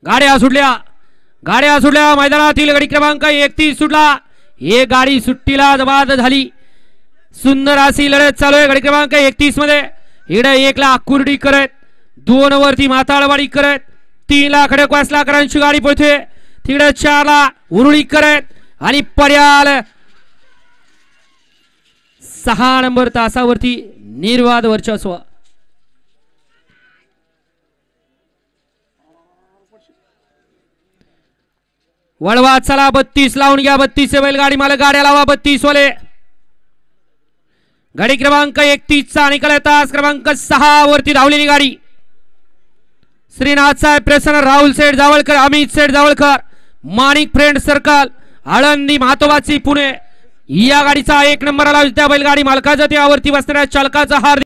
गाड्या सुटल्या मैदानातील गाडी क्रमांक 31 सुटला। एक गाडी सुट्टीला बाद झाली। सुंदर अशी लढत चालू आहे गाडी क्रमांक 31 मध्ये। इकडे 1 ला कुर्डी करत 2 वरती माताळवाडी करत 3 ला खडकवास लाकडांची गाडी पळते। तिकडे 4 ला उरुळी करत आणि पर्याल 6 नंबर तासावरती निर्वाद वर्चस्व। वळवा चला 32 लावून घ्या। 32 बैलगाडी मालक गाड्या लावा 32 वाले। गाडी क्रमांक 31 चा निकाल तास क्रमांक 6 वरती धावलेली गाडी श्रीनाथ साहेब प्रसन्न राहुल सेठ जावळकर अमित सेठ जावळकर माणिक फ्रेंड सर्कल आळंदी महातोबाची पुणे या गाडीचा 1 नंबर आला। त्या बैलगाडी मालकाचा त्यावरती बसणाऱ्या चालकाचा हार